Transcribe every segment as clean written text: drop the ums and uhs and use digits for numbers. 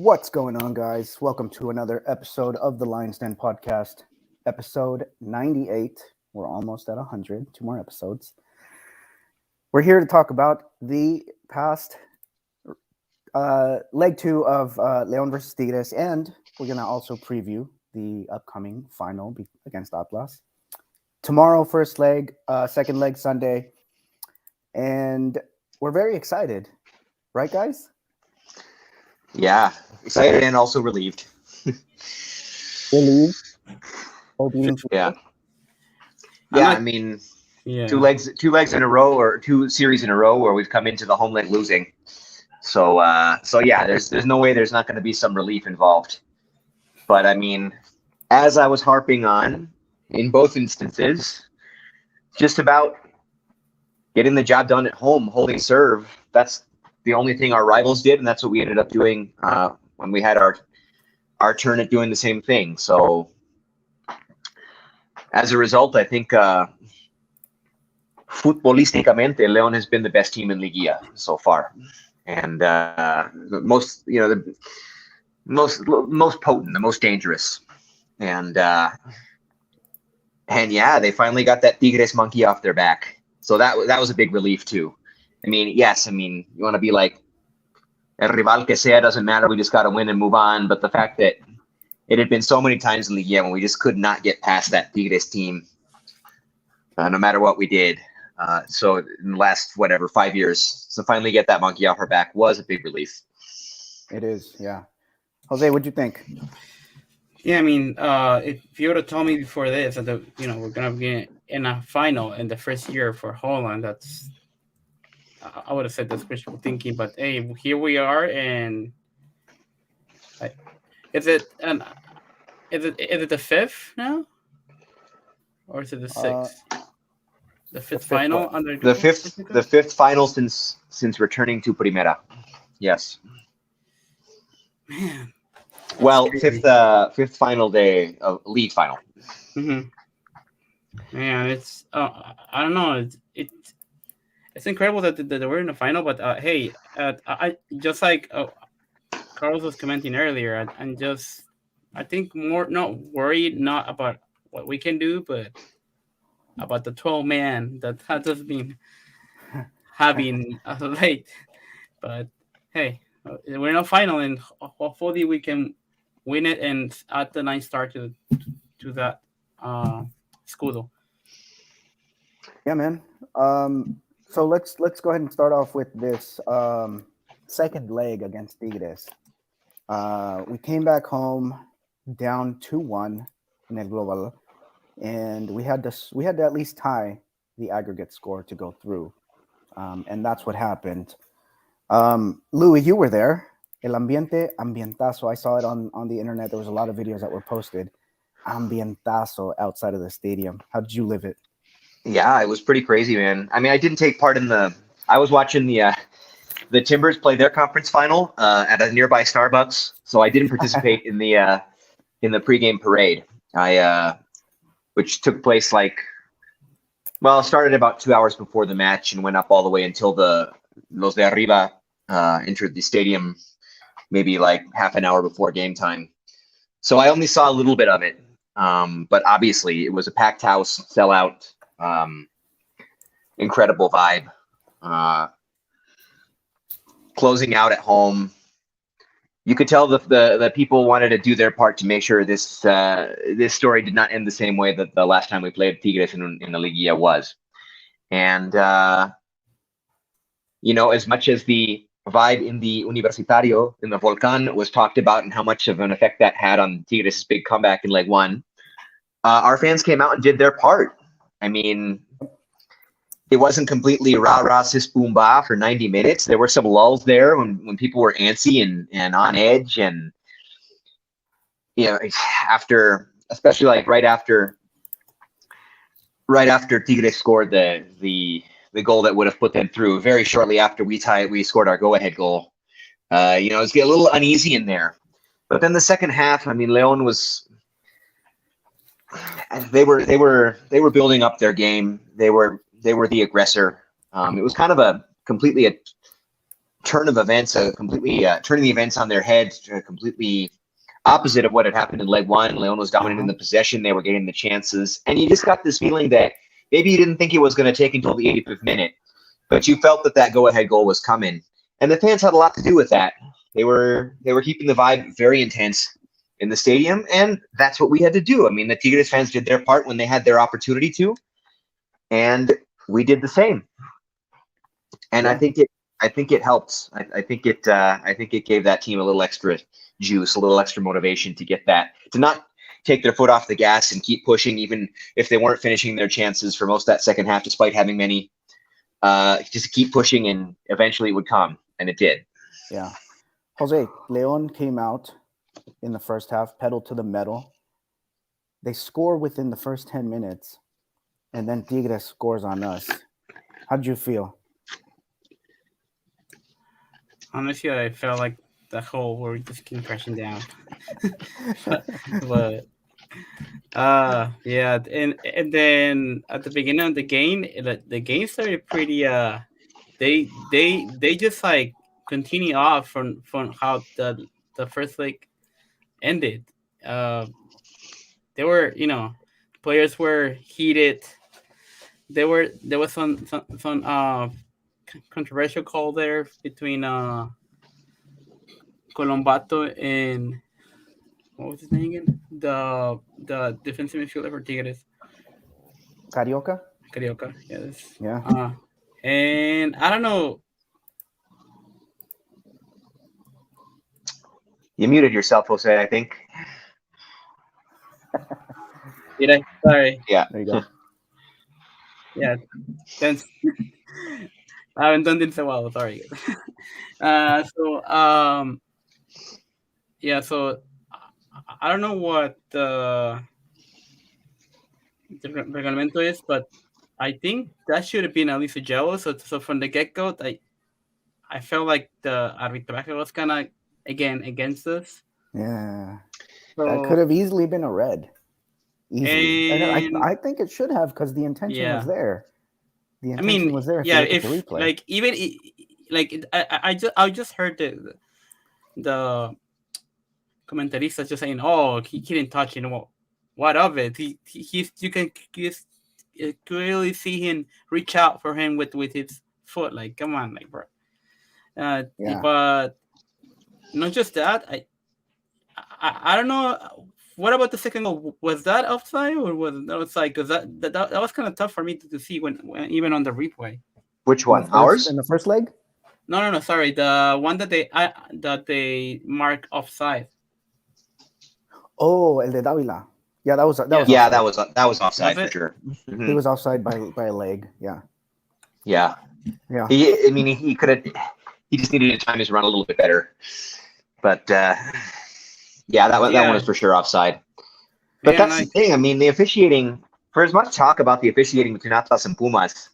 What's going on, guys? Welcome to another episode of the Lion's Den podcast, episode 98. We're almost at 100, two more episodes. We're here to talk about the past leg two of Leon versus Tigres, and we're going to also preview the upcoming final against Atlas. Tomorrow, first leg, second leg Sunday, and we're very excited. Right, guys? Yeah, excited and also relieved. Relieved? Yeah. Yeah, I mean, two legs in a row, or two series in a row where we've come into the home leg losing. So yeah, there's no way there's not going to be some relief involved. But I mean, as I was harping on in both instances, just about getting the job done at home, holding serve. That's the only thing our rivals did, and that's what we ended up doing when we had our turn at doing the same thing. So as a result, I think futbolísticamente, León has been the best team in Liguilla so far, and the most potent, the most dangerous, and yeah, they finally got that Tigres monkey off their back. So that was a big relief too. I mean, yes, you want to be like, el rival que sea, doesn't matter. We just got to win and move on. But the fact that it had been so many times in Liga when we just could not get past that Tigres team, no matter what we did. So in the last, 5 years, to finally get that monkey off her back was a big relief. It is, yeah. Jose, what'd you think? Yeah, if you would have told me before this that we're gonna be in a final in the first year for Holland, I would have said that's wishful thinking. But hey, here we are, and is it the fifth now, or is it the sixth? The fifth final under the fifth final since returning to Primera. Yes. Man. Well, fifth final day of league final. Mm-hmm. Man, it's I don't know. It's incredible that we're in the final. But hey, I just like Carlos was commenting earlier. I think more not worried not about what we can do, but about the 12-man that has been having late. But hey, we're in a final, and hopefully we can win it and add the nice start to that Scudo. Yeah, man. So let's go ahead and start off with this second leg against Tigres. We came back home down 2-1 in El Global, and we had to at least tie the aggregate score to go through, and that's what happened. Louis, you were there. El ambientazo. I saw it on the internet. There was a lot of videos that were posted. Ambientazo outside of the stadium. How did you live it? Yeah, it was pretty crazy, man. I didn't take part in I was watching the Timbers play their conference final at a nearby Starbucks, so I didn't participate in the pregame parade. Which took place started about 2 hours before the match and went up all the way until Los de Arriba entered the stadium, maybe half an hour before game time. So I only saw a little bit of it, but obviously it was a packed house, sellout. Incredible vibe. Closing out at home, you could tell the people wanted to do their part to make sure this story did not end the same way that the last time we played Tigres in the Liguilla was. And as much as the vibe in the Universitario, in the Volcan, was talked about and how much of an effect that had on Tigres' big comeback in leg one, our fans came out and did their part. It wasn't completely rah-rah sis boom ba for 90 minutes. There were some lulls there when people were antsy and on edge, and especially right after Tigres scored the goal that would have put them through. Very shortly after we scored our go-ahead goal. It was getting a little uneasy in there. But then the second half, León was. They were building up their game. They were the aggressor. It was kind of a completely turn of events, a completely turning the events on their head, completely opposite of what had happened in leg one. Leon was dominating the possession; they were getting the chances, and you just got this feeling that maybe you didn't think it was going to take until the 85th minute, but you felt that go-ahead goal was coming, and the fans had a lot to do with that. They were keeping the vibe very intense in the stadium, and that's what we had to do. I mean, the Tigres fans did their part when they had their opportunity to, and we did the same. And I think it helped. I think it gave that team a little extra juice, a little extra motivation to get that, to not take their foot off the gas and keep pushing, even if they weren't finishing their chances for most of that second half, despite having many. Just keep pushing, and eventually it would come, and it did. Yeah. Jose, Leon came out in the first half, pedal to the metal. They score within the first 10 minutes, and then Tigres scores on us. How did you feel? Honestly, I felt like the whole world just came crashing down. but yeah, and then at the beginning of the game, the game started pretty. They just like continue off from how the first leg ended. They were, players were heated. There was some controversial call there between Colombato and what was his name again? The defensive midfielder for Tigres. Carioca? Carioca, yes. Yeah. And I don't know. You muted yourself, Jose, I think. Did I? Sorry. Yeah. There you go. Yeah. Thanks. I haven't done this so well. Sorry. Yeah. So I don't know what the reglamento is, but I think that should have been at least a yellow. So from the get go, I felt like the arbitraje was kind of again against us. Yeah. So, that could have easily been a red. Easily. And I think it should have, because the intention was there. The intention was there. If the replay. Like even like I just heard the commentarista just saying, "Oh, he didn't touch it." What of it? You can just clearly see him reach out for him with his foot. Like, come on, like, bro. Yeah. But not just that. I don't know. What about the second goal? Was that offside or was that offside? Because that was kind of tough for me to see when even on the replay. Which one? Ours? In the first leg? No. Sorry, the one that they mark offside. Oh, El de Davila. Yeah, that was that was offside for sure. He was offside by a leg. Yeah. Yeah. He could have. He just needed to time his run a little bit better. But that one was for sure offside. But that's the thing. I mean, the officiating. For as much talk about the officiating between Atlas and Pumas,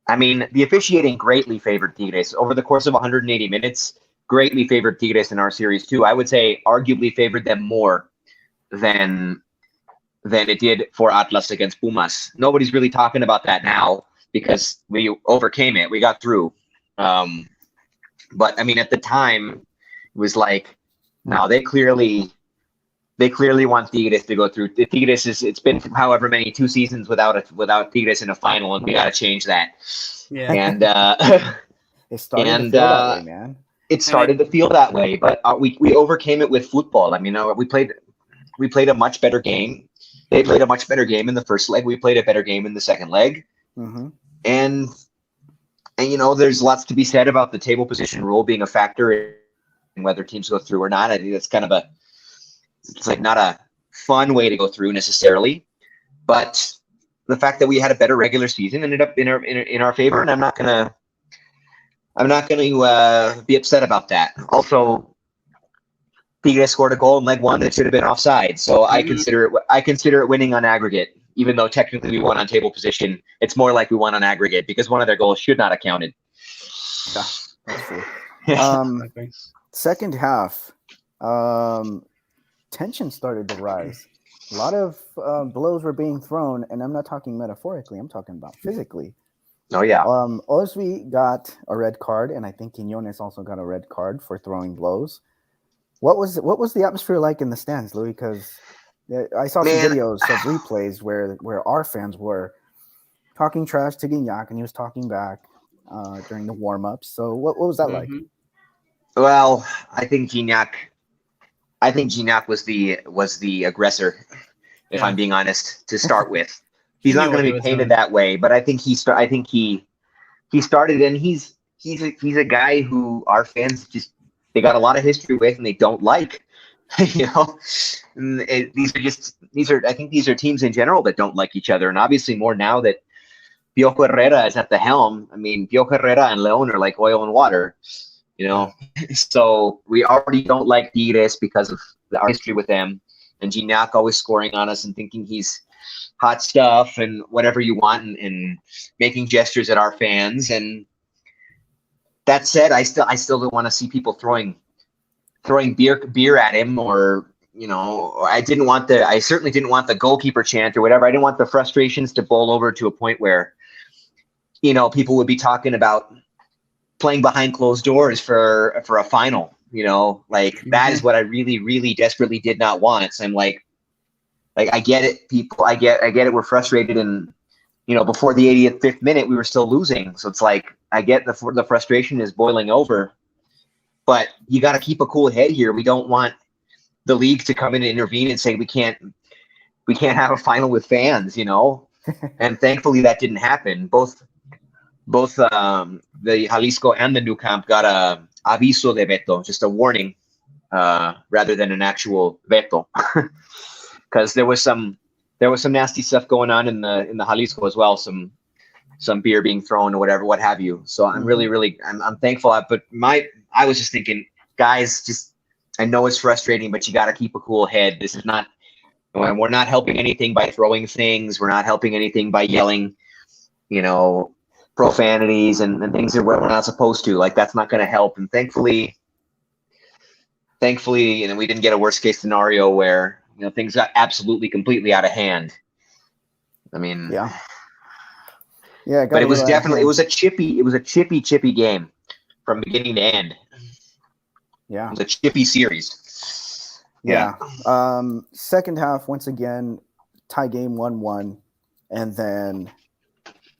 I mean, the officiating greatly favored Tigres over the course of 180 minutes. Greatly favored Tigres in our series too. I would say arguably favored them more than it did for Atlas against Pumas. Nobody's really talking about that now because we overcame it. We got through. But I mean, at the time, it was like, no, they clearly want Tigres to go through. The Tigres it's been however many 2 seasons without Tigres in a final, and we got to change that. Yeah. And it started to feel that way, man. It started to feel that way, but we overcame it with football. I mean, we played a much better game. They played a much better game in the first leg. We played a better game in the second leg. Mm-hmm. And there's lots to be said about the table position rule being a factor in whether teams go through or not. I think that's kind of it's like not a fun way to go through necessarily, but the fact that we had a better regular season ended up in our favor, and I'm not gonna be upset about that. Also, Tigres scored a goal in leg one that should have been offside, so I consider it winning on aggregate, even though technically we won on table position. It's more like we won on aggregate because one of their goals should not have counted. Yeah, that's true. Second half, tension started to rise. A lot of blows were being thrown, and I'm not talking metaphorically. I'm talking about physically. Oh yeah. Osvi got a red card, and I think Quinones also got a red card for throwing blows. What was the atmosphere like in the stands, Louis? Because I saw some Man. videos of replays where our fans were talking trash to Gignac, and he was talking back during the warm ups. So what was that like? Mm-hmm. Well, I think Gignac was the aggressor, if Yeah. I'm being honest, to start with. He He's knew not what going he to be was painted doing. that way, but I think he started, and he's a guy who our fans just they got a lot of history with and they don't like. you know, I think these are teams in general that don't like each other, and obviously more now that Piojo Herrera is at the helm. I mean, Piojo Herrera and Leon are like oil and water. You know, so we already don't like Tigres because of our history with them, and Gignac always scoring on us and thinking he's hot stuff and whatever you want, and making gestures at our fans. And that said, I still don't want to see people throwing beer at him, or I certainly didn't want the goalkeeper chant or whatever. I didn't want the frustrations to boil over to a point where people would be talking about playing behind closed doors for a final. Like that is what I really, really desperately did not want. So I'm like I get it, people. I get it. We're frustrated, and before the 85th minute, we were still losing. So it's like I get the frustration is boiling over, but you got to keep a cool head here. We don't want the league to come in and intervene and say we can't have a final with fans. And thankfully that didn't happen. Both the Jalisco and the New Camp got a aviso de veto, just a warning, rather than an actual veto, because there was some nasty stuff going on in the Jalisco as well. Some beer being thrown or whatever, what have you. So I'm really I'm thankful. But I was just thinking, guys, I know it's frustrating, but you got to keep a cool head. This is not. We're not helping anything by throwing things. We're not helping anything by yelling, profanities and things that we're not supposed to. Like that's not going to help. And thankfully, we didn't get a worst case scenario where things got absolutely completely out of hand. I mean, yeah. But it was a chippy game from beginning to end. Yeah, it was a chippy series. Yeah. Second half, once again, tie game 1-1, and then,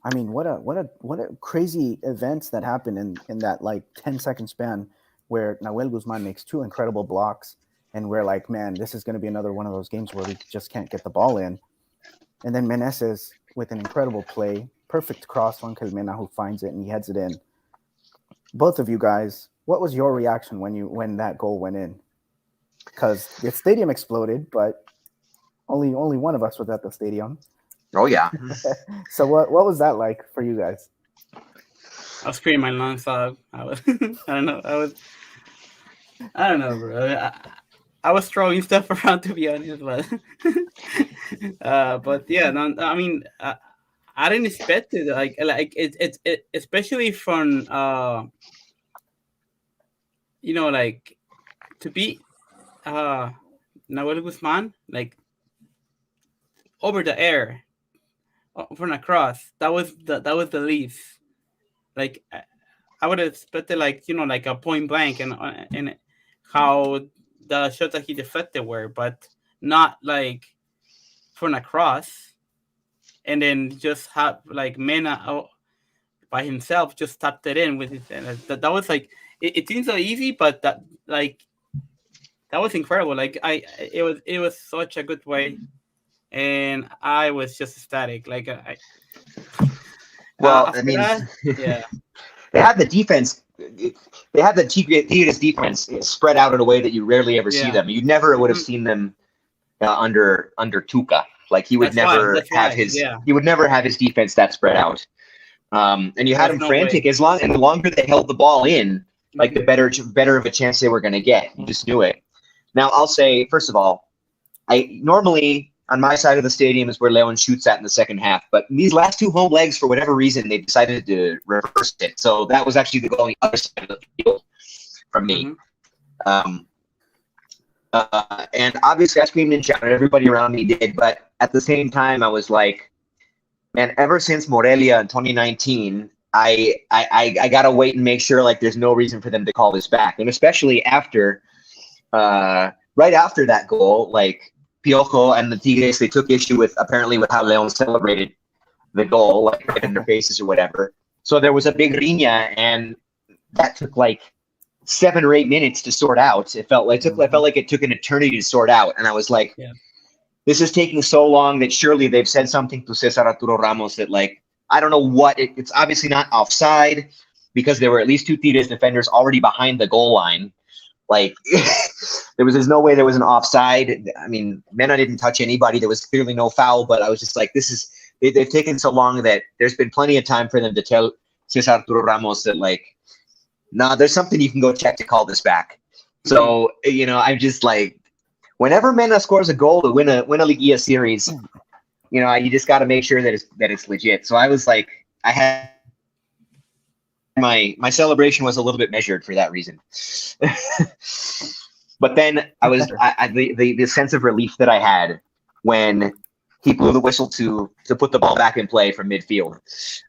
I mean, what a crazy events that happened in that like 10-second span where Nahuel Guzman makes two incredible blocks, and we're like, man, this is going to be another one of those games where we just can't get the ball in, and then Meneses with an incredible play, perfect cross on Calmena, who finds it and he heads it in. Both of you guys, what was your reaction when that goal went in? Because the stadium exploded, but only one of us was at the stadium. Oh yeah. So what was that like for you guys? I was screaming my lungs off. I don't know, bro. I was throwing stuff around, to be honest, but yeah, no, I mean, I didn't expect it. Like it especially from like to be Nahuel Guzman, like over the air from across. That was the least. Like I would have expected, like like a point blank, and how the shots that he deflected were, but not like from across, and then just have like Mena by himself just tapped it in with his. That was like it seems so easy, but that was incredible. Like it was such a good way, and I was just ecstatic. Like I mean, yeah, they had the defense. They had the Tigres defense spread out in a way that you rarely ever see them. You never would have seen them under Tuca. Like he would never have his defense that spread out. And you had them frantic as long and the longer they held the ball in, like the better of a chance they were going to get. You just knew it. Now I'll say, first of all, I normally on my side of the stadium is where Leon shoots at in the second half. But in these last two home legs, for whatever reason, they decided to reverse it. So that was actually the goal on the other side of the field from me. And obviously I screamed and shouted. Everybody around me did. But at the same time, I was like, man, ever since Morelia in 2019, I gotta wait and make sure like there's no reason for them to call this back, and especially after right after that goal, like Piojo and the Tigres, they took issue with apparently with how Leon celebrated the goal, like right in their faces or whatever. So there was a big riña, and that took like 7 or 8 minutes to sort out. I felt like it took an eternity to sort out, and I was like, Yeah. this is taking so long that surely they've said something to Cesar Arturo Ramos that like I don't know what it's obviously not offside because there were at least two Tigres defenders already behind the goal line. Like there's no way there was an offside. I mean, Mena didn't touch anybody. There was clearly no foul, but I was just like, they've taken so long that there's been plenty of time for them to tell Cesar Arturo Ramos that like, nah, there's something you can go check to call this back. So I'm just like, whenever Mena scores a goal to win a liguilla series, you just got to make sure that it's legit. So I was like, I had my celebration was a little bit measured for that reason. But then the sense of relief that I had when he blew the whistle to put the ball back in play from midfield,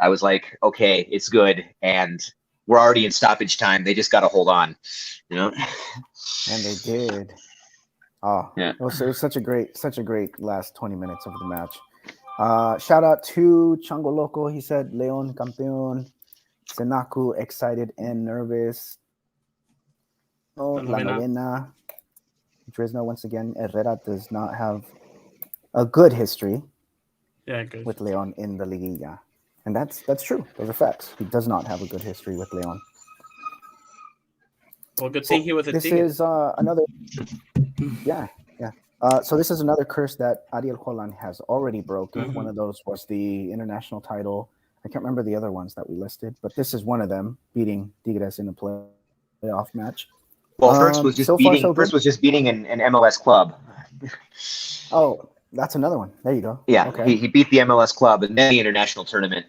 I was like, okay, it's good, and we're already in stoppage time. They just got to hold on, And they did. Oh, yeah. It was such a great last 20 minutes of the match. Shout out to Chango Loco. He said Leon campeón. Senaku excited and nervous. La novena. Dresno once again. Herrera does not have a good history with Leon in the Liguilla. And that's true. Those are facts. He does not have a good history with Leon. Well, good thing he was a This is another... Yeah. So this is another curse that Ariel Holland has already broken. One of those was the international title. I can't remember the other ones that we listed, but this is one of them, beating Tigres in a playoff match. Well, first was just beating an MLS club. Oh, that's another one. There you go. Yeah, okay. he beat the MLS club and then the international tournament,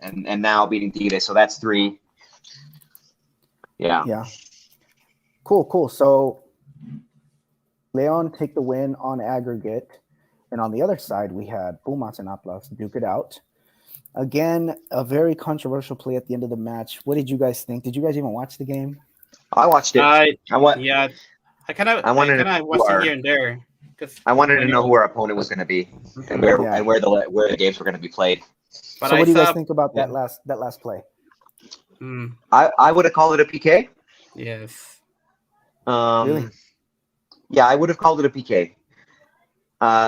and now beating Tigres. So that's 3. Yeah. Cool. So Leon take the win on aggregate, and on the other side we had Pumas and Atlas duke it out. Again, a very controversial play at the end of the match. What did you guys think? Did you guys even watch the game? I watched it. I wanted to watch it here and there. I wanted to know who our opponent was going to be and where the games were going to be played. But what do you guys think about that last play? I would have called it a PK. Yes. Really? Yeah, I would have called it a PK.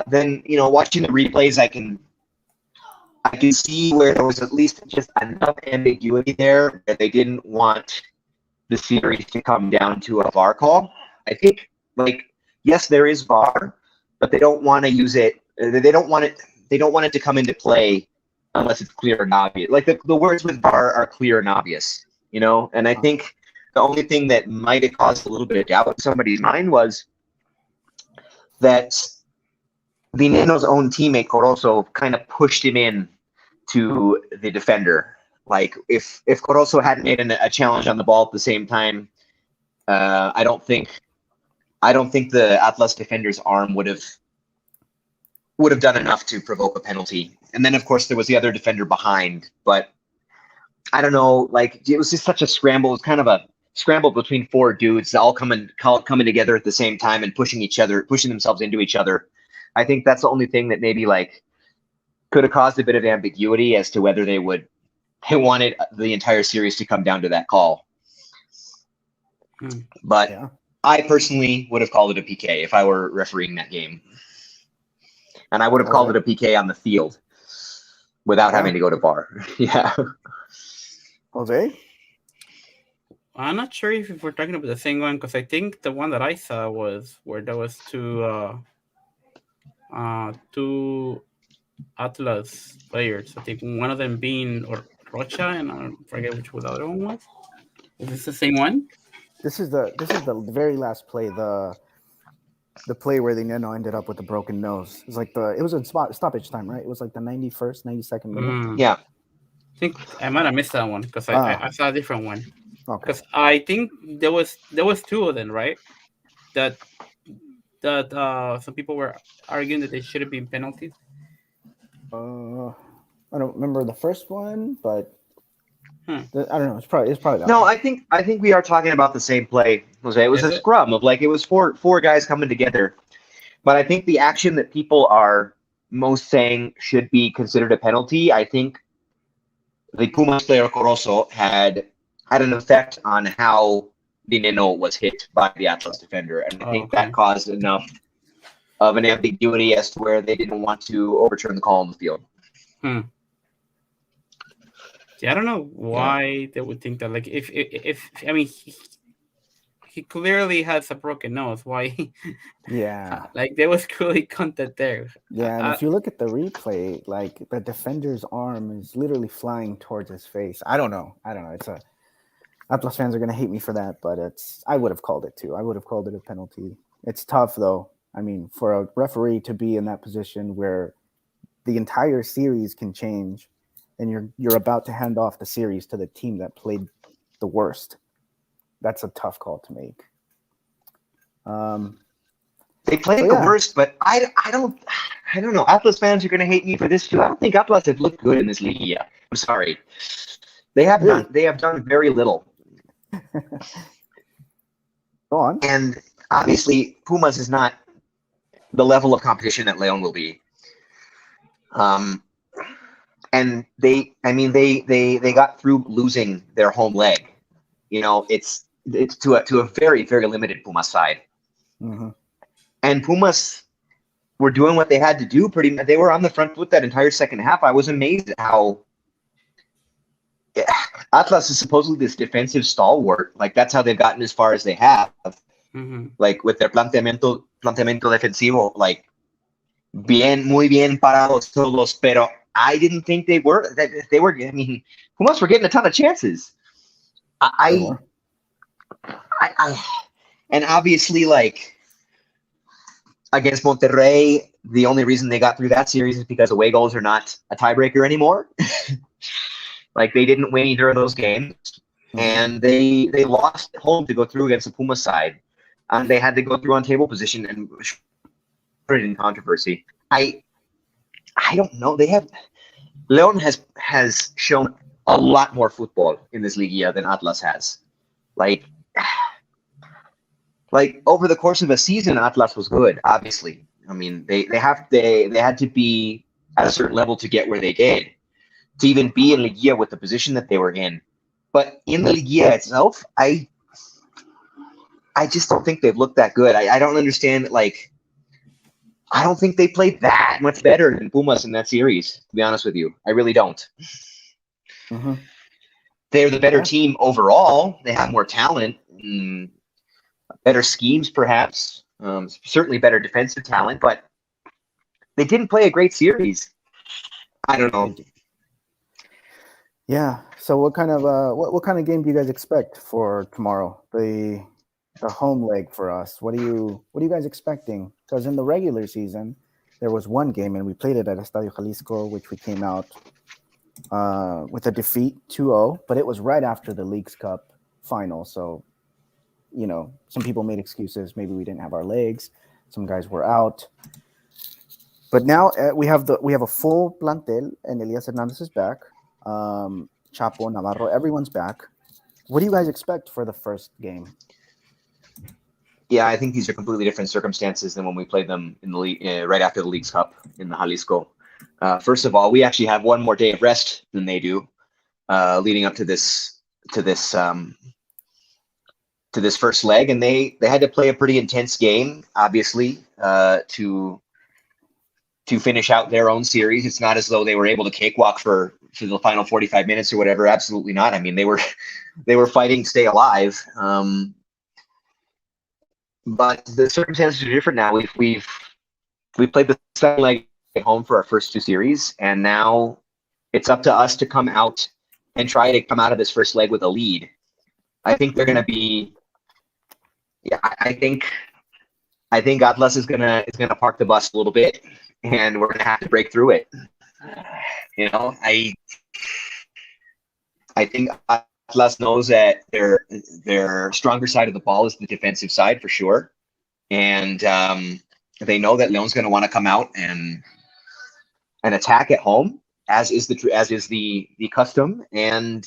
Then watching the replays, I can see where there was at least just enough ambiguity there that they didn't want the series to come down to a VAR call. I think, yes, there is VAR, but they don't want to use it. They don't want it to come into play unless it's clear and obvious. Like the words with VAR are clear and obvious, And I think the only thing that might have caused a little bit of doubt in somebody's mind was that Vineno's own teammate Corozo kind of pushed him in to the defender. Like if Corozo hadn't made a challenge on the ball at the same time, I don't think the Atlas defender's arm would have done enough to provoke a penalty. And then of course there was the other defender behind, but I don't know. Like it was just such a scramble. It was kind of a scramble between 4 dudes all coming together at the same time and pushing themselves into each other. I think that's the only thing that maybe could have caused a bit of ambiguity as to whether they wanted the entire series to come down to that call. But I personally would have called it a PK if I were refereeing that game. And I would have called it a PK on the field without having to go to VAR. Yeah. Jose? I'm not sure if we're talking about the same one, because I think the one that I saw was where there was two Atlas players. I think one of them being Rocha, and I forget which the other one was. Is this the same one? This is the very last play. The play where the Neno ended up with the broken nose. It was in stoppage time, right? It was like the 91st, 92nd minute. Yeah. I think I might have missed that one because I saw a different one. Okay. Because I think there was 2 of them, right? That some people were arguing that they should have been penalties. I don't remember the first one, but Hmm. I don't know. It's probably that No, one. I think we are talking about the same play, Jose. It was Is a it? scrum of like it was four guys coming together. But I think the action that people are most saying should be considered a penalty, I think the Pumas player Corozo had an effect on how Dineno was hit by the Atlas defender, and I Oh, think that okay. caused enough of an ambiguity as to where they didn't want to overturn the call on the field. Hmm. Yeah, I don't know Yeah. why they would think that. Like, if I mean, he clearly has a broken nose. Why? Yeah. Like, there was clearly contact there. Yeah, and if you look at the replay, like the defender's arm is literally flying towards his face. I don't know. It's a Atlas fans are gonna hate me for that, but I would have called it too. I would have called it a penalty. It's tough though. I mean, for a referee to be in that position where the entire series can change, and you're about to hand off the series to the team that played the worst. That's a tough call to make. They played the worst, but I don't know. Atlas fans are going to hate me for this too. I don't think Atlas have looked good in this league yet. I'm sorry. They have Really? not. They have done very little. Go on. And obviously, Pumas is not the level of competition that Leon will be. And they got through losing their home leg. You know, it's to a very, very limited Pumas side. Mm-hmm. And Pumas were doing what they had to do. Pretty much, they were on the front foot that entire second half. I was amazed at how Atlas is supposedly this defensive stalwart. Like that's how they've gotten as far as they have. Mm-hmm. Like with their planteamiento defensivo, like muy bien parados todos. Pero I didn't think they were. They were. I mean, Pumas were getting a ton of chances. And obviously, like against Monterrey, the only reason they got through that series is because away goals are not a tiebreaker anymore. Like they didn't win either of those games, and they lost at home to go through against the Puma side. They had to go through on table position and put it in controversy. I don't know. Leon has shown a lot more football in this liguilla than Atlas has. Like over the course of a season, Atlas was good. Obviously, I mean they had to be at a certain level to get where they did, to even be in liguilla with the position that they were in. But in the liguilla itself, I just don't think they've looked that good. I don't understand. Like I don't think they played that much better than Pumas in that series. To be honest with you, I really don't. Mm-hmm. They're the better team overall. They have more talent. Better schemes, perhaps. Certainly better defensive talent, but they didn't play a great series. I don't know. Yeah. So what kind of game do you guys expect for tomorrow? The home leg for us. What are you guys expecting? Because in the regular season, there was one game and we played it at Estadio Jalisco, which we came out with a defeat 2-0, but it was right after the Leagues Cup final. So, you know, some people made excuses. Maybe we didn't have our legs. Some guys were out. But now we have a full plantel, and Elias Hernandez is back. Chapo, Navarro, everyone's back. What do you guys expect for the first game? Yeah, I think these are completely different circumstances than when we played them in the league right after the Leagues Cup in the Jalisco. First of all, we actually have one more day of rest than they do, leading up to this first leg, and they had to play a pretty intense game, obviously, to finish out their own series. It's not as though they were able to cakewalk for the final 45 minutes or whatever. Absolutely not. I mean, they were fighting to stay alive. But the circumstances are different now. We've played the second leg at home for our first two series, and now it's up to us to come out and try to come out of this first leg with a lead. I think they're going to be. Yeah, I think Atlas is gonna park the bus a little bit, and we're gonna have to break through it. You know, I think Atlas knows that their stronger side of the ball is the defensive side for sure, and they know that Leon's going to want to come out and attack at home. as is the custom. And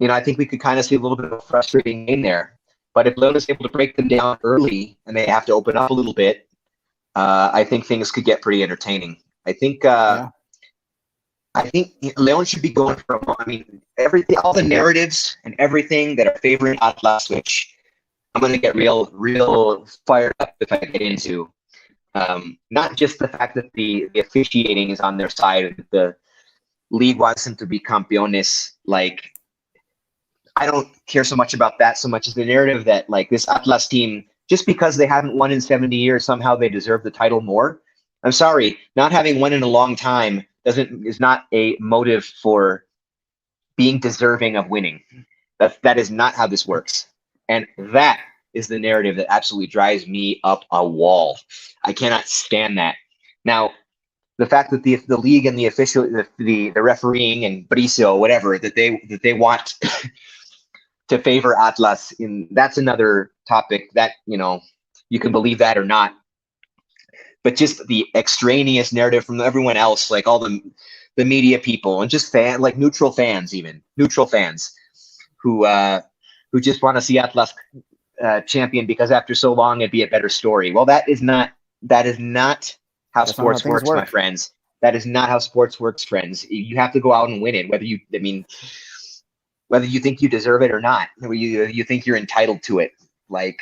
I think we could kind of see a little bit of a frustrating game there. But if Leon is able to break them down early and they have to open up a little bit, I think things could get pretty entertaining. I think Leon should be going for. Everything, all the narratives and everything that are favoring Atlas, which I'm going to get real fired up if I get into. Not just the fact that the officiating is on their side. The league wants them to be campeones. Like, I don't care so much about that so much as the narrative that, like, this Atlas team, just because they haven't won in 70 years, somehow they deserve the title more. I'm sorry, not having won in a long time is not a motive for being deserving of winning. That is not how this works. And that is the narrative that absolutely drives me up a wall. I cannot stand that. Now, the fact that the league and the official, the refereeing and Bricio, whatever, that they want to favor Atlas, that's another topic that, you can believe that or not. But just the extraneous narrative from everyone else, like all the media people and just neutral fans who just want to see Atlas champion because after so long it'd be a better story. Well, that is not how sports works, my friends. That is not how sports works, friends. You have to go out and win it, whether you think you deserve it or not, whether you think you're entitled to it. Like,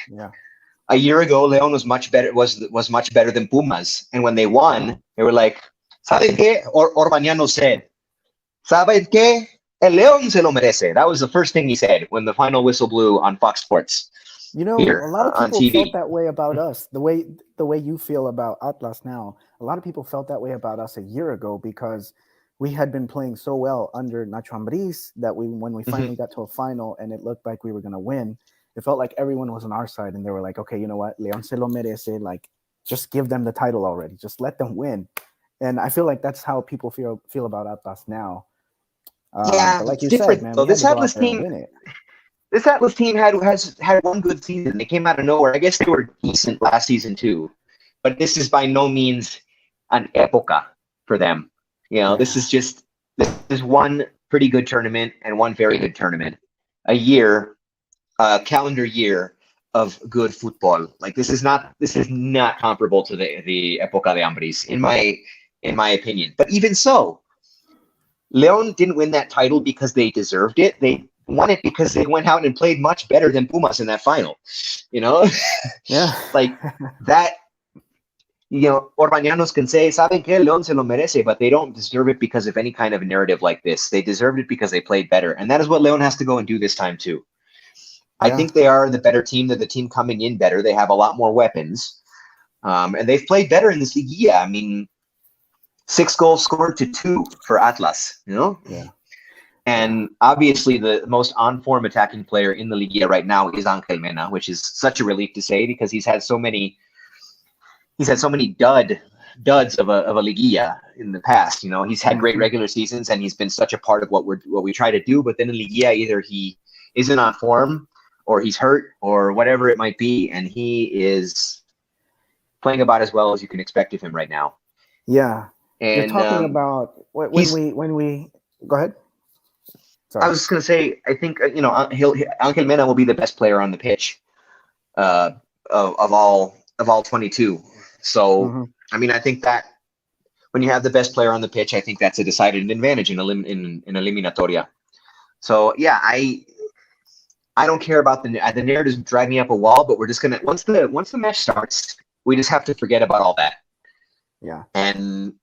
a year ago, Leon was much better than Pumas, and when they won, they were like, "¿Saben qué?" Orbañano said, "¿Saben qué? El León se lo merece." That was the first thing he said when the final whistle blew on Fox Sports. A lot of people felt that way about us. The way you feel about Atlas now, a lot of people felt that way about us a year ago because we had been playing so well under Nacho Ambriz that when we finally got to a final and it looked like we were going to win, it felt like everyone was on our side and they were like, okay, you know what? León se lo merece. Like, just give them the title already. Just let them win. And I feel like that's how people feel about Atlas now. But like you said, man, we had to go out there and win it. This Atlas team had one good season. They came out of nowhere. I guess they were decent last season too. But this is by no means an época for them. This is one pretty good tournament and one very good tournament. A calendar year of good football. Like, this is not comparable to the Época de Ambriz, in my opinion. But even so, León didn't win that title because they deserved it. They won it because they went out and played much better than Pumas in that final. Like that. Orbañanos can say, "Saben qué? León se lo merece," but they don't deserve it because of any kind of narrative like this. They deserved it because they played better, and that is what León has to go and do this time too. I think they are the better team. They're the team coming in better. They have a lot more weapons. And they've played better in this liguilla. 6 goals scored to 2 for Atlas, Yeah. And obviously the most on-form attacking player in the liguilla right now is Ángel Mena, which is such a relief to say because he's had so many duds of a liguilla in the past. He's had great regular seasons and he's been such a part of what we try to do. But then in liguilla, either he isn't on form, or he's hurt, or whatever it might be, and he is playing about as well as you can expect of him right now. Yeah, and you're talking about when we go ahead. Sorry. I was just gonna say, I think Ángel Mena will be the best player on the pitch of all 22. So I think that when you have the best player on the pitch, I think that's a decided advantage in eliminatoria. So yeah, I don't care about the narratives drive me up a wall, but we're just gonna once the match starts, we just have to forget about all that. Yeah. And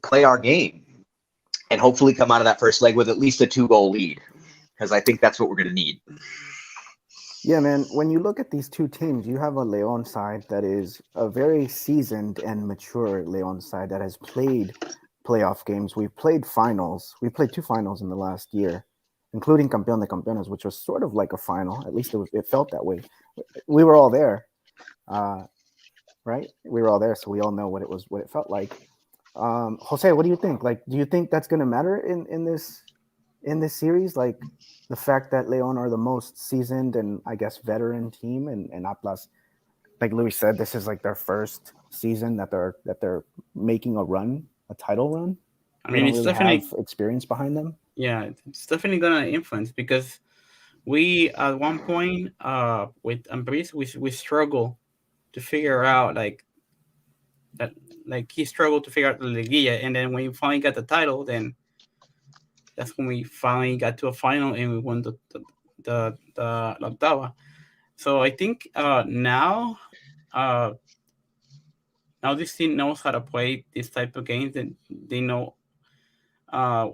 play our game, and hopefully come out of that first leg with at least a 2-goal lead, because I think that's what we're gonna need. Yeah, man. When you look at these two teams, you have a León side that is a very seasoned and mature León side that has played playoff games. We've played finals. We played 2 finals in the last year, including Campeón de Campeones, which was sort of like a final. At least it felt that way. We were all there, right? We were all there, so we all know what it felt like. Jose, what do you think? Like, do you think that's going to matter in this series? Like, the fact that León are the most seasoned and I guess veteran team, and Atlas, like Luis said, this is like their first season that they're making a title run. I They mean, don't it's really have definitely experience behind them. yeah, it's definitely gonna influence because we at one point with Ambris we struggle to figure out that like he struggled to figure out the liguilla, and then when he finally got the title, then that's when we finally got to a final and we won the La Octava. So I think uh now this team knows how to play this type of games, and they know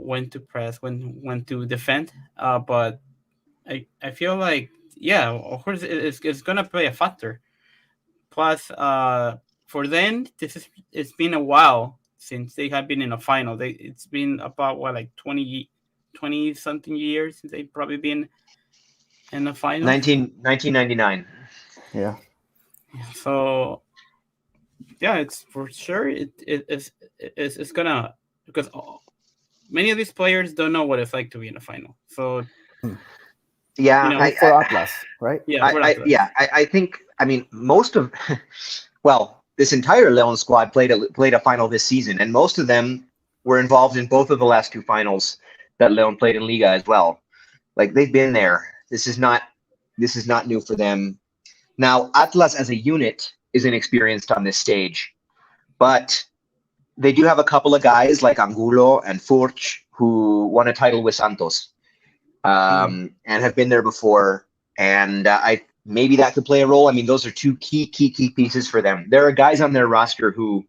when to press, when to defend. But I feel like yeah, of course it's gonna play a factor. Plus, for them, it's been a while since they have been in a final. It's been about what like 20 something years since they've probably been in a final. 1999. Yeah. So yeah, it's for sure it's gonna because many of these players don't know what it's like to be in a final. So Hmm. you Yeah, know, Like for Atlas, right? yeah, for that. I think. I mean, most of, well, this entire Leon squad played a final this season, and most of them were involved in both of the last two finals that Leon played in Liga as well. Like they've been there. This is not new for them. Now, Atlas as a unit is inexperienced on this stage, but they do have a couple of guys like Angulo and Furch who won a title with Santos, and have been there before. And I maybe that could play a role. I mean, those are two key pieces for them. There are guys on their roster who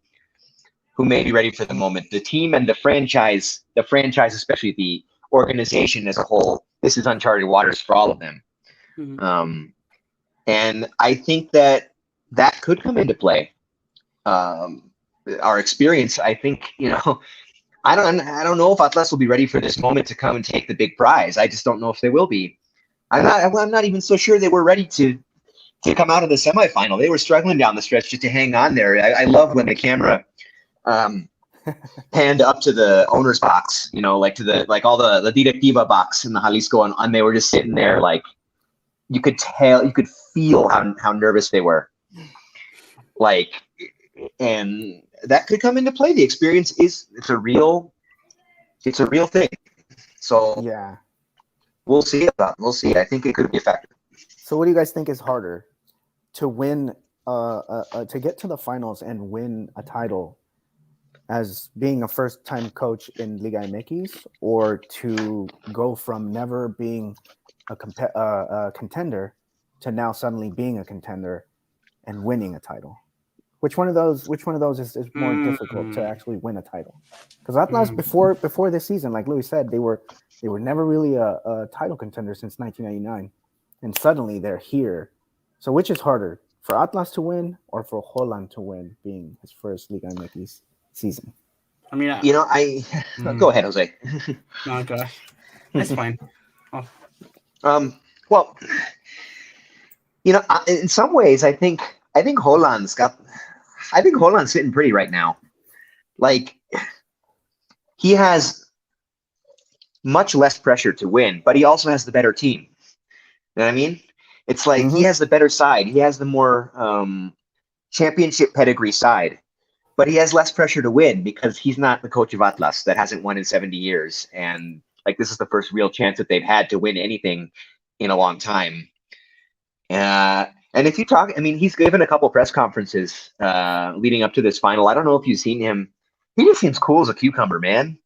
may be ready for the moment. The team and the franchise, especially the organization as a whole. This is uncharted waters for all of them. Mhm. Um, and I think that could come into play. Um, our experience, I think, I don't know if Atlas will be ready for this moment to come and take the big prize. I just don't know if they will be. I'm not even so sure they were ready to come out of the semifinal. They were struggling down the stretch just to hang on there. I love when the camera um, panned up to the owner's box, like to all the Directiva box in the Jalisco, and they were just sitting there like you could feel how nervous they were. Like, and that could come into play. The experience it's a real thing. So Yeah. we'll see. I think it could be a factor. So what do you guys think is harder, to win, to get to the finals and win a title as being a first-time coach in Liga MX, or to go from never being a contender to now suddenly being a contender and winning a title? Which one of those? Which one of those is more difficult to Mm. actually win a title? Because Atlas Mm. before this season, like Louis said, they were never really a title contender since 1999, and suddenly they're here. So which is harder, for Atlas to win or for Holland to win, being his first Liga MX season? I mean, I mm, go ahead, Jose. no, gosh, that's fine. Oh, Um, well, in some ways, I think Holland's sitting pretty right now. Like he has much less pressure to win, but he also has the better team. You know what I mean? It's like he Mm-hmm. has the better side. He has the more championship pedigree side, but he has less pressure to win because he's not the coach of Atlas that hasn't won in 70 years, and like this is the first real chance that they've had to win anything in a long time. And if you talk, I mean, he's given a couple press conferences leading up to this final. I don't know if you've seen him. He just seems cool as a cucumber, man.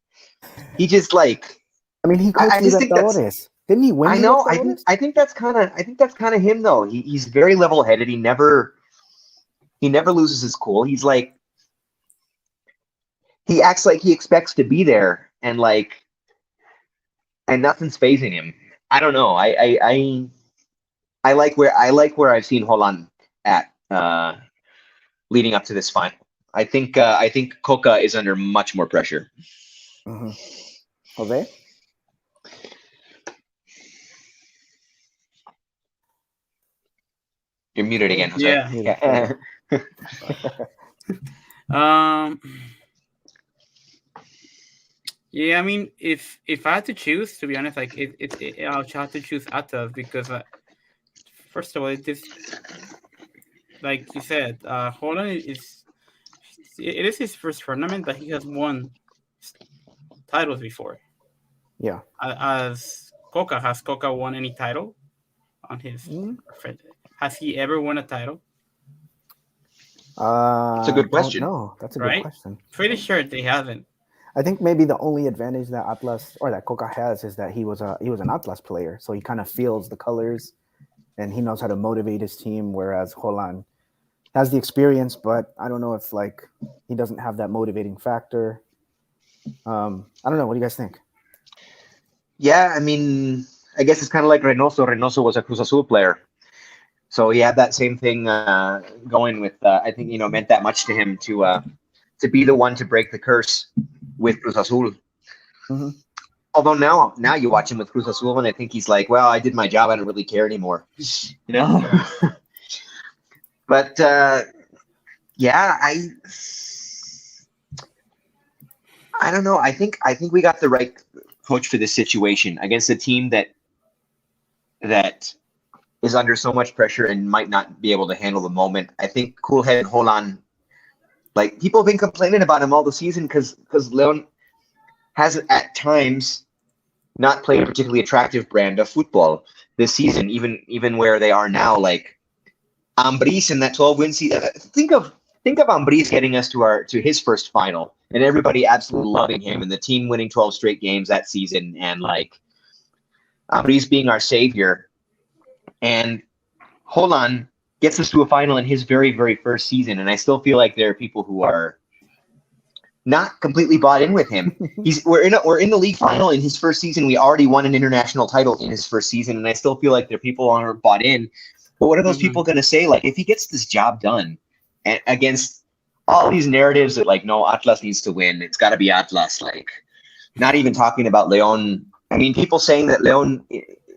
He just like I mean, he I coached just think that's Libertadores. Didn't he win I know. I think Libertadores? I think that's kind of him though. He's very level headed. He never loses his cool. He's like he acts like he expects to be there, and nothing's phasing him. I don't know. I like where I've seen Holland at leading up to this final. I think Coca is under much more pressure. Mm-hmm. Jose? You're muted again, Jose. yeah. Muted. Okay. Um. Yeah. I mean, if I had to choose, to be honest, like I'll have to choose Atlas because first of all, this like you said, Holland is it is his first tournament, but he has won titles before. Yeah. As Coca, has Coca won any title on his? Has he ever won a title? That's a good Don't question. know. That's a good Right? question. Pretty sure they haven't. I think maybe the only advantage that Atlas or that Coca has is that he was an Atlas player, so he kind of feels the colors and he knows how to motivate his team. Whereas Holland has the experience, but I don't know if like he doesn't have that motivating factor. I don't know. What do you guys think? Yeah, I mean, I guess it's kind of like Reynoso. Reynoso was a Cruz Azul player, so he had that same thing going with. I think meant that much to him to be the one to break the curse with Cruz Azul. Mm-hmm. Although now you watch him with Cruz Azul, and I think he's like, well, I did my job. I don't really care anymore. But yeah, I don't know. I think we got the right coach for this situation against a team that is under so much pressure and might not be able to handle the moment. I think cool-headed Holland, like people have been complaining about him all the season because Leon has at times not played a particularly attractive brand of football this season, even where they are now. Like Ambris in that 12-win season. Think of Ambris getting us to his first final, and everybody absolutely loving him, and the team winning 12 straight games that season, and like Ambris being our savior. And Holland gets us to a final in his very, very first season, and I still feel like there are people who are not completely bought in with him. We're in the league final in his first season. We already won an international title in his first season, and I still feel like there are people who aren't bought in. But what are those people going to say? Like, if he gets this job done against all these narratives that like, no, Atlas needs to win. It's got to be Atlas. Like, not even talking about Leon. I mean, people saying that Leon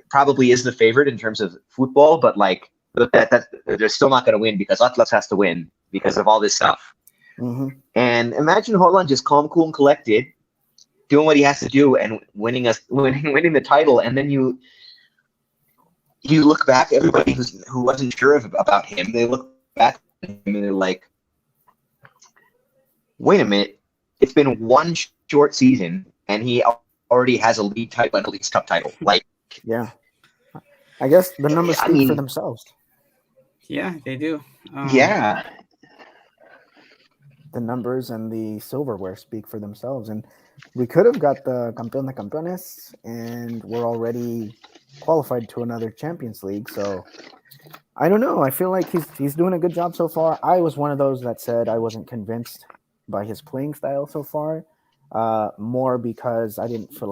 probably is the favorite in terms of football, but like that they're still not going to win because Atlas has to win because of all this stuff. Mm-hmm. And imagine Holland just calm, cool, and collected, doing what he has to do and winning the title. And then you look back, everybody who wasn't sure about him, they look back at him and they're like, wait a minute, it's been one short season and he already has a league title and a League Cup title. Like, yeah, I guess the numbers speak for themselves. Yeah, they do. Yeah. The numbers and the silverware speak for themselves. And we could have got the Campeón de Campeones, and we're already qualified to another Champions League. So I don't know. I feel like he's doing a good job so far. I was one of those that said I wasn't convinced by his playing style so far. More because I didn't feel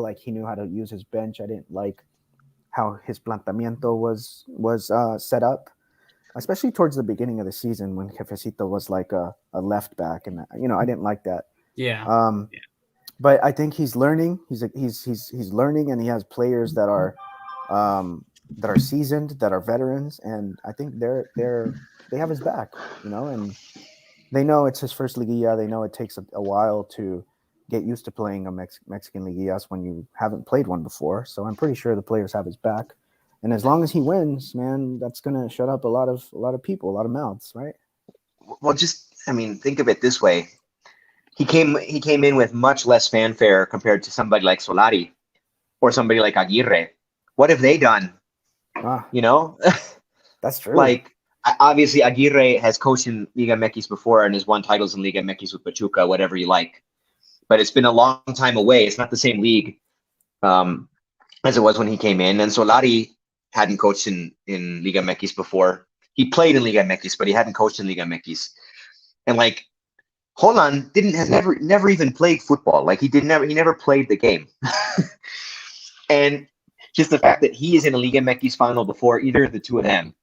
like he knew how to use his bench. I didn't like how his planteamiento was set up, especially towards the beginning of the season when Jefecito was like a left back, and I didn't like that. Yeah. But I think he's learning. He's learning, and he has players that are seasoned, that are veterans, and I think they have his back, and they know it's his first liguilla. They know it takes a while to get used to playing a Mexican liguillas when you haven't played one before. So I'm pretty sure the players have his back. And as long as he wins, man, that's gonna shut up a lot of people, a lot of mouths, right? Well, think of it this way: he came in with much less fanfare compared to somebody like Solari or somebody like Aguirre. What have they done? That's true. Like, obviously, Aguirre has coached in Liga MX before and has won titles in Liga MX with Pachuca, whatever you like. But it's been a long time away. It's not the same league as it was when he came in. And Solari hadn't coached in Liga MX before. He played in Liga MX, but he hadn't coached in Liga MX. And like, Holland has never even played football. Like, he never played the game. And just the fact that he is in a Liga MX final before either of the two of them.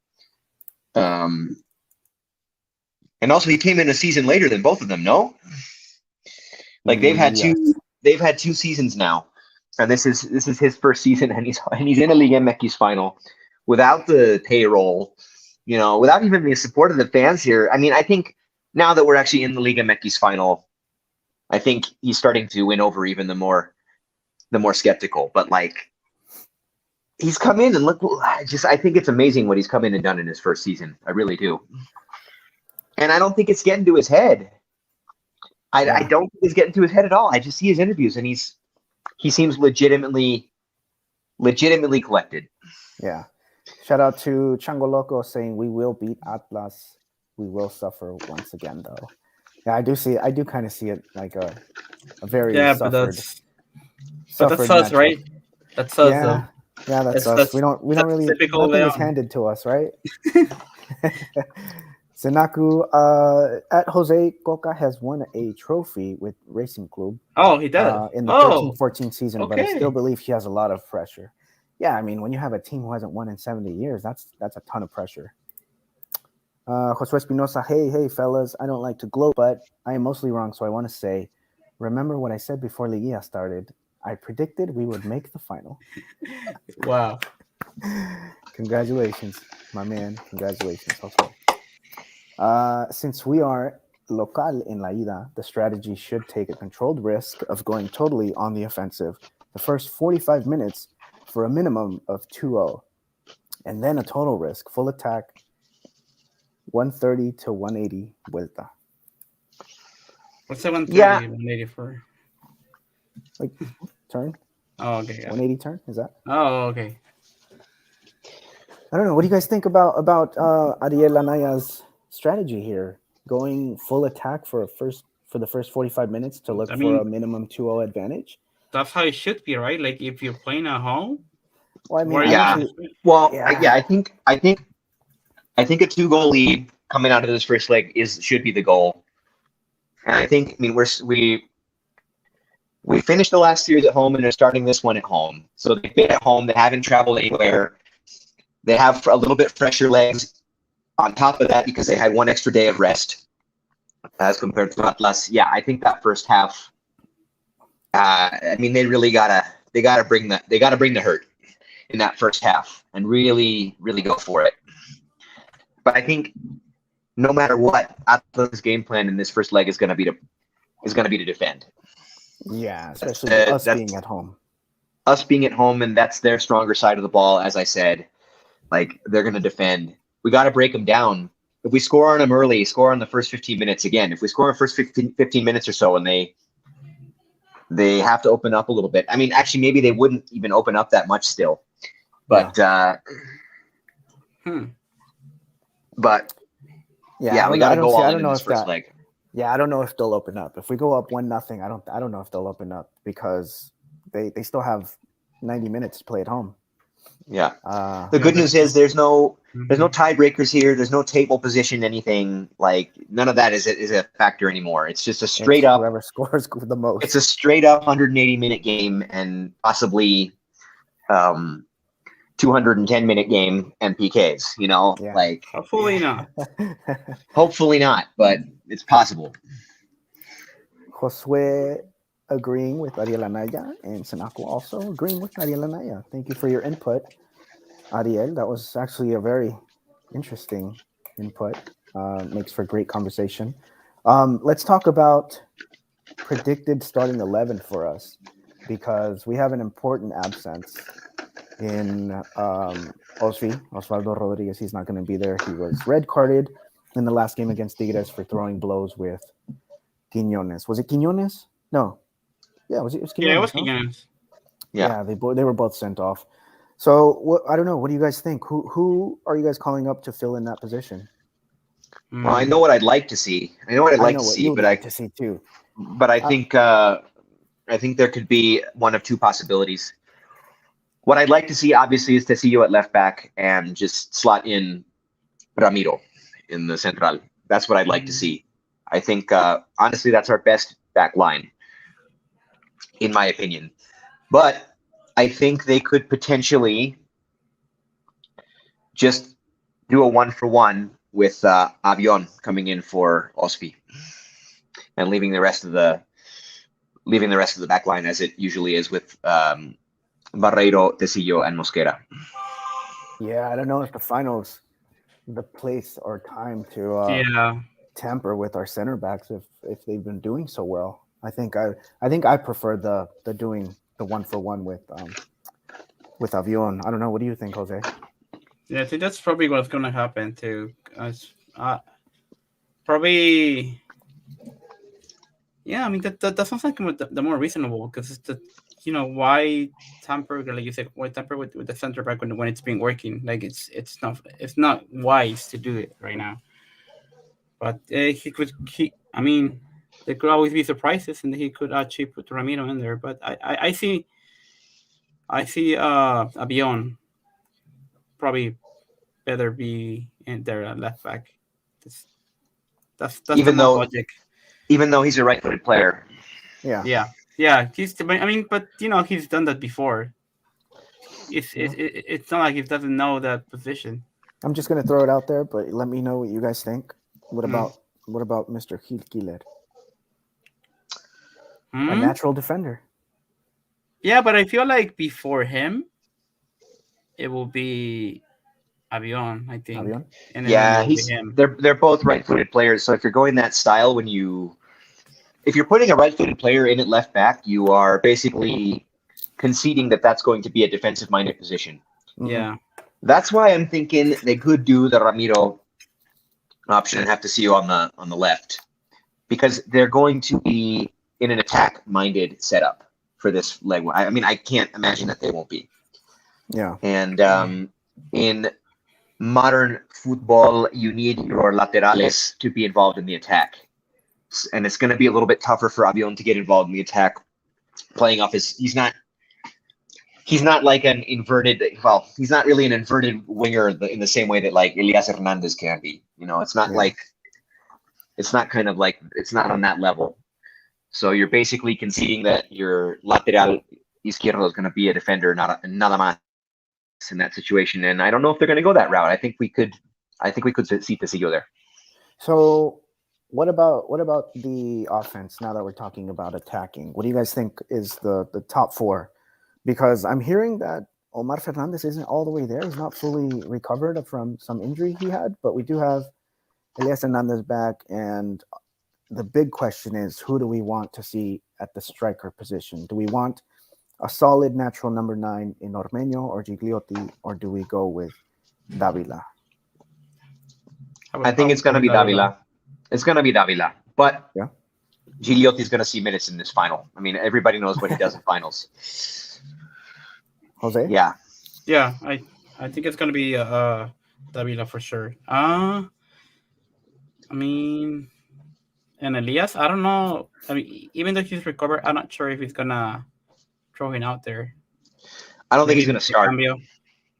And also he came in a season later than both of them, no? Like, they've had two seasons now. And this is his first season, and he's in a Liga MX final without the payroll, without even the support of the fans here. I mean, I think now that we're actually in the Liga MX final, I think he's starting to win over even the more skeptical. But like, he's come in and look, I think it's amazing what he's come in and done in his first season. I really do. And I don't think it's getting to his head. I don't think he's getting to his head at all. I just see his interviews, and he seems legitimately collected. Yeah. Shout out to Chango Loco saying we will beat Atlas. We will suffer once again, though. Yeah, I do kind of see it like a very Yeah, suffered but that's us, matchup. right? That's us, though. Yeah, yeah, that's us. We don't really, typical nothing is Leon. handed to us, right? Senaku at Jose Coca has won a trophy with Racing Club. Oh, he does. In the 13-14 season, but I still okay. believe he has a lot of pressure. Yeah, I mean, when you have a team who hasn't won in 70 years, that's a ton of pressure. Josue Espinosa, hey, fellas, I don't like to gloat, but I am mostly wrong, so I want to say, remember what I said before Liguilla started? I predicted we would make the final. Wow. Congratulations, my man. Congratulations, Josue. Since we are local in La Ida, the strategy should take a controlled risk of going totally on the offensive the first 45 minutes for a minimum of 2-0, and then a total risk, full attack, 130 to 180 vuelta. What's the 130, Yeah. 180 for? Like turn? Oh, okay. 180 turn? Is that? Oh, okay. I don't know. What do you guys think about Ariel Anaya's strategy here? Going full attack for the first 45 minutes to look for a minimum 2-0 advantage? That's how it should be, right? Like if you're playing at home. Well, I mean, I think a 2-goal lead coming out of this first leg should be the goal. And I think, I mean, we finished the last series at home and they're starting this one at home. So they've been at home. They haven't traveled anywhere. They have a little bit fresher legs on top of that because they had one extra day of rest as compared to Atlas. Yeah, I think that first half. I mean, they really gotta bring the hurt in that first half and really go for it. But I think no matter what, Atlas' game plan in this first leg is going to be to defend. Yeah, especially us being at home. Us being at home, and that's their stronger side of the ball. As I said, like they're going to defend. We got to break them down. If we score on them early, score on the first 15 minutes again. If we score in the first 15 minutes or so, and they have to open up a little bit. I mean, actually, maybe they wouldn't even open up that much still. But but yeah, we got to go all in this first leg. Yeah, I don't know if they'll open up. If we go up 1-0, I don't know if they'll open up because they still have 90 minutes to play at home. Yeah. The good news is there's no tiebreakers here. There's no table position, anything like none of that is a factor anymore. It's just a straight up whoever scores the most. It's a straight up 180-minute game and possibly 210-minute game and PKs, you know, like hopefully not. Hopefully not, but it's possible. Josue agreeing with Ariel Anaya and Senaku also agreeing with Ariel Anaya. Thank you for your input, Ariel. That was actually a very interesting input. Makes for great conversation. Let's talk about predicted starting 11 for us because we have an important absence in Osvaldo Rodriguez. He's not going to be there. He was red carded in the last game against Tigres for throwing blows with Quiñones. Was it Quiñones? No. Yeah, it was Quiñones. Yeah, it was Quiñones. Yeah, they were both sent off. So I don't know. What do you guys think? Who are you guys calling up to fill in that position? Well, I know what I'd like to see. I see too. But I think there could be one of two possibilities. What I'd like to see, obviously, is Tecillo at left back and just slot in Ramiro in the central. That's what I'd like to see. I think, honestly, that's our best back line, in my opinion. But I think they could potentially just do a 1-for-1 with Avion coming in for Ospi and leaving the rest of the back line as it usually is with Barreiro, Tecillo, and Mosquera. Yeah, I don't know if the finals the place or time to tamper with our center backs if they've been doing so well. I think I prefer the doing the 1-for-1 with Avion. I don't know. What do you think, Jose? Yeah, I think that's probably what's going to happen too. Probably Yeah, I mean that sounds like the more reasonable because it's the why tamper like you said why tamper with the center back when it's been working like it's not wise to do it right now. But he I mean there could always be surprises and he could actually put Ramiro in there. But I see Avion probably better be in there at left back. That's that's the even most though logic. even though he's a right-footed player. Yeah. Yeah, yeah. I mean, but he's done that before. Yeah. It's not like he doesn't know that position. I'm just gonna throw it out there, but let me know what you guys think. What Mm. about what about Mr. Giller, a Hmm? natural defender? Yeah, but I feel like before him, it will be Avion, I think, Avion? and then it Yeah, will be he's him. they're both right-footed players. So if you're going that style, if you're putting a right-footed player in at left back, you are basically conceding that that's going to be a defensive-minded position. Mm-hmm. Yeah, That's why I'm thinking they could do the Ramiro option and have to see you on the left because they're going to be in an attack-minded setup for this leg. I mean, I can't imagine that they won't be. Yeah. And in modern football, you need your laterales to be involved in the attack. And it's going to be a little bit tougher for Avion to get involved in the attack, playing off he's not like an inverted, well, he's not really an inverted winger in the same way that like Elias Hernandez can be. It's not Yeah. it's not kind of like, it's not on that level. So you're basically conceding that your lateral izquierdo is going to be a defender, nada más in that situation. And I don't know if they're going to go that route. I think we could see Tecillo there. So what about the offense now that we're talking about attacking? What do you guys think is the top four? Because I'm hearing that Omar Fernandez isn't all the way there. He's not fully recovered from some injury he had, but we do have Elias Hernandez back. And the big question is, who do we want to see at the striker position? Do we want a solid natural number 9 in Ormeño or Gigliotti, or do we go with Davila? I think it's going to be Davila. It's going to be Davila. But Yeah. Gigliotti's going to see minutes in this final. I mean, everybody knows what he does in finals. Jose? Yeah. Yeah, I think it's gonna be Davila for sure. I mean, and Elias, I don't know. I mean, even though he's recovered, I'm not sure if he's gonna throw him out there. I don't think Maybe he's going to start.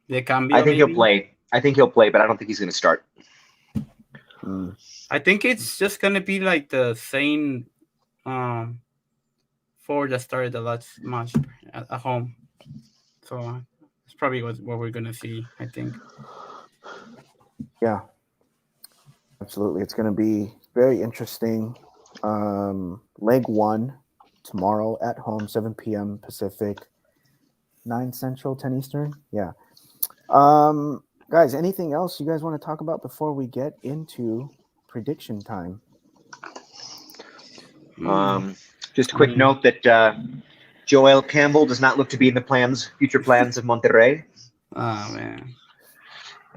De I cambio, think he'll maybe. play. I think he'll play, but I don't think he's going to start. Mm. I think it's just gonna be like the same forward that started the last match at home. So it's probably what we're gonna see. I think. Yeah, absolutely. It's going to be very interesting. Leg 1 tomorrow at home, 7 p.m. Pacific, 9 Central, 10 Eastern. Yeah. Guys, anything else you guys want to talk about before we get into prediction time? Just a quick note that Joel Campbell does not look to be in the future plans of Monterrey. Oh man.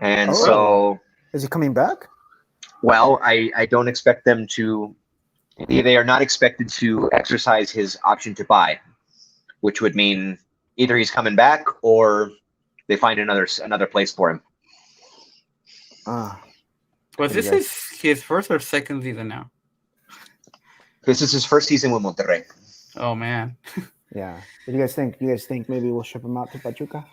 And Oh. so, Is he coming back? well, I don't expect them to. They are not expected to exercise his option to buy, which would mean either he's coming back or they find another place for him. Ah, Was What do this you guys- his first or second season now? This is his first season with Monterrey. Oh man. yeah. What do you guys think? You guys think maybe we'll ship him out to Pachuca?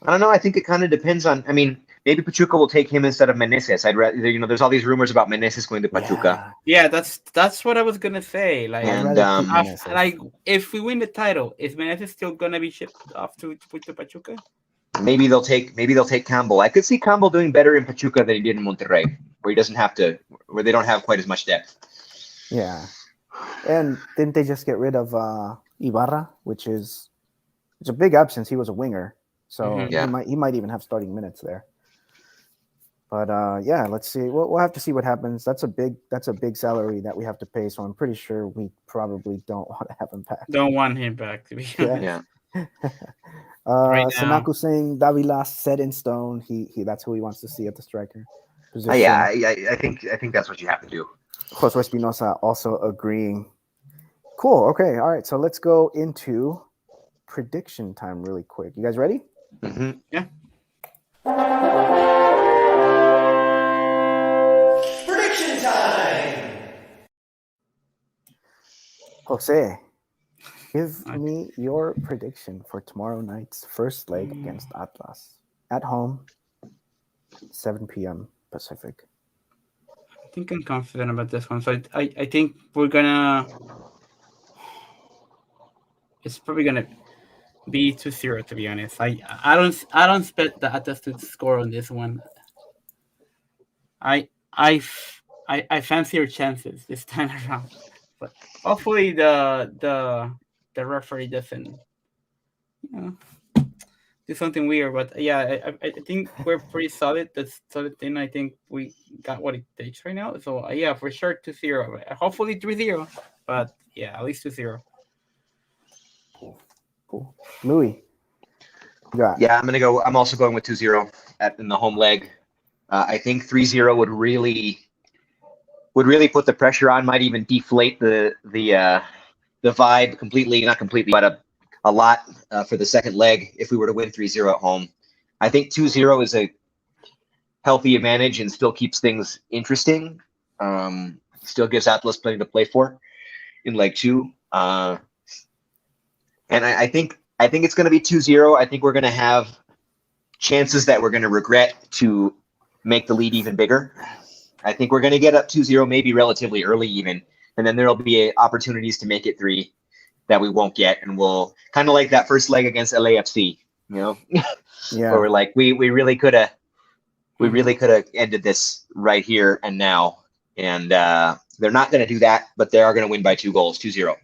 I don't know. I think it kind of depends on. I mean, maybe Pachuca will take him instead of Meneses. I'd rather, there's all these rumors about Meneses going to Pachuca. Yeah, that's what I was gonna say. Like, I'd And, rather keep af- Meneses. like if we win the title, is Meneses still gonna be shipped off to Pachuca? maybe they'll take Campbell. I could see Campbell doing better in Pachuca than he did in Monterrey, where they don't have quite as much depth. Yeah. And didn't they just get rid of Ibarra, which is it's a big absence. He was a winger, so Mhm. Yeah. he might even have starting minutes there. But yeah, let's see. We'll have to see what happens. That's a big salary that we have to pay. So I'm pretty sure we probably don't want to have him back. Don't want him back to be Yeah. honest. Yeah. Right now. Sanaku saying Davila set in stone. He that's who he wants to see at the striker position. Yeah. I think that's what you have to do. Josue Espinosa also agreeing. Cool. Okay. All right. So let's go into prediction time really quick. You guys ready? Mm-hmm. Yeah. Prediction time! Jose, give Okay. me your prediction for tomorrow night's first leg against Atlas at home, 7 p.m. Pacific. I think I'm confident about this one. So I think we're gonna. It's probably gonna be 2-0, to be honest. I don't expect the Atlas to score on this one. I fancy your chances this time around, but hopefully the referee doesn't, you know, do something weird. But yeah, I think we're pretty solid. That's solid thing. I think we got what it takes right now. So yeah, for sure 2-0. Hopefully 3-0, but yeah, at least 2-0. Cool. Louis, you got Yeah, I'm also going with 2-0 in the home leg. I think 3-0 would really put the pressure on. Might even deflate the vibe completely, not completely, but a lot for the second leg if we were to win 3-0 at home. I think 2-0 is a healthy advantage and still keeps things interesting. Still gives Atlas plenty to play for in leg two. And I think it's going to be 2-0. I think we're going to have chances that we're going to regret to make the lead even bigger. I think we're going to get up 2-0 maybe relatively early even, and then there'll be opportunities to make it 3 that we won't get, and we'll kind of like that first leg against LAFC, yeah. where we're like we really could have ended this right here and now, and they're not going to do that, but they are going to win by 2 goals, 2-0.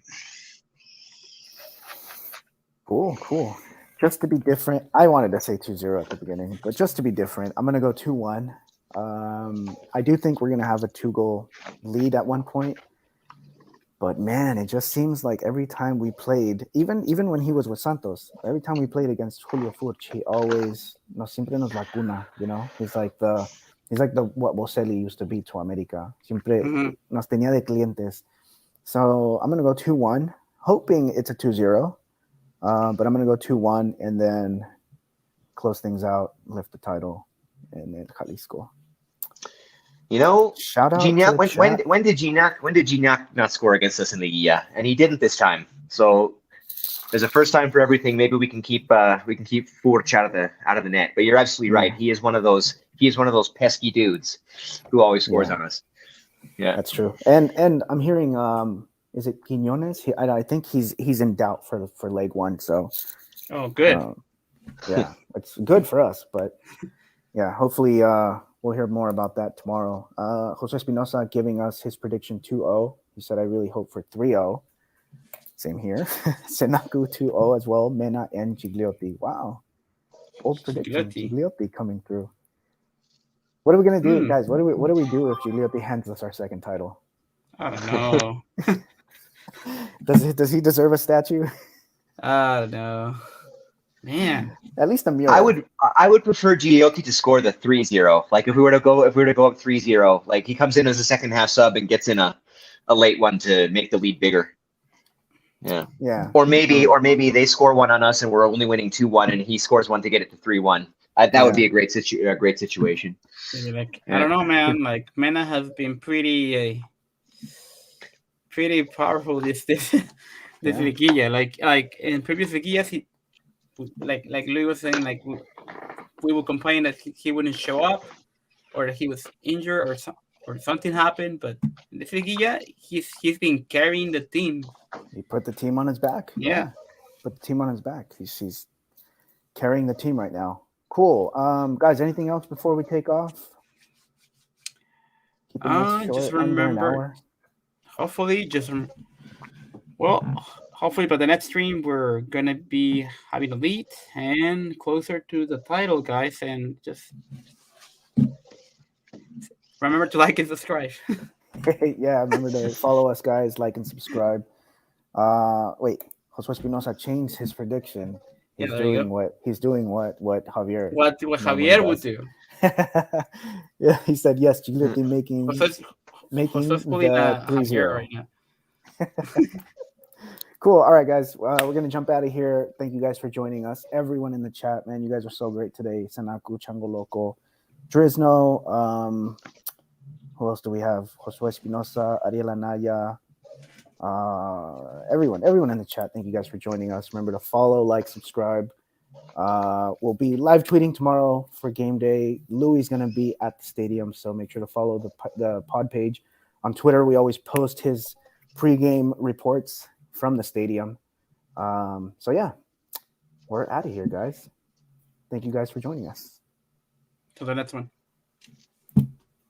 Cool. Just to be different, I wanted to say 2-0 at the beginning, but just to be different, I'm going to go 2-1. I do think we're going to have a 2-goal lead at one point, but man, it just seems like every time we played, even when he was with Santos, every time we played against Julio Furch, he always siempre nos vacuna, He's like the what Boselli used to be to America. Siempre nos tenía de clientes. So I'm going to go 2-1, hoping it's a 2-0. But I'm going to go 2-1 and then close things out, lift the title, and then Jalisco. Shout out Gignac, when did Gignac not score against us in the liguilla? And he didn't this time. So there's a first time for everything. Maybe we can keep Furch out of the net. But you're absolutely right. He is one of those pesky dudes who always scores on us. Yeah, that's true. And I'm hearing is it Quiñones? I think he's in doubt for leg 1. So good. Yeah, it's good for us. But yeah, hopefully we'll hear more about that tomorrow. Jose Espinosa giving us his prediction 2-0. He said, I really hope for 3-0. Same here. Senaku 2-0 as well. Mena and Gigliotti. Wow. Old prediction. Gigliotti coming through. What are we going to do, guys? What do we do if Gigliotti hands us our second title? I don't know. Does he deserve a statue? I don't know. Man. At least a mural. I would prefer Gigliotti to score the 3-0. Like if we were to go up 3-0, like he comes in as a second half sub and gets in a late one to make the lead bigger. Yeah. Yeah. Or maybe they score one on us and we're only winning 2-1 and he scores one to get it to 3-1. That would be a great situation. I don't know, man. Like Mena has been pretty powerful this liguilla. Like in previous liguillas, he like Louis was saying, like we would complain that he wouldn't show up or that he was injured or something happened. But in this liguilla, he's been carrying the team. He put the team on his back. Yeah. Put the team on his back. He's carrying the team right now. Cool. Guys, anything else before we take off? Just remember. Hopefully, hopefully by the next stream we're gonna be having a lead and closer to the title, guys. And just remember to like and subscribe. Yeah, remember to follow us, guys. Like and subscribe. Wait, Jose Espinosa changed his prediction. He's doing what Javier. What Javier would do. Yeah, he said yes. Gigliotti making the 3-0 right now. Cool. All right, guys. We're gonna jump out of here. Thank you guys for joining us. Everyone in the chat, man, you guys are so great today. Sanaku, Chango Loco, Drizno. Who else do we have? Josue Espinosa, Ariel Anaya. Everyone in the chat. Thank you guys for joining us. Remember to follow, like, subscribe. We'll be live tweeting tomorrow for game day. Louis is gonna be at the stadium, so make sure to follow the pod page on Twitter. We always post his pregame reports from the stadium. So yeah, we're out of here, guys. Thank you guys for joining us. Till the next one.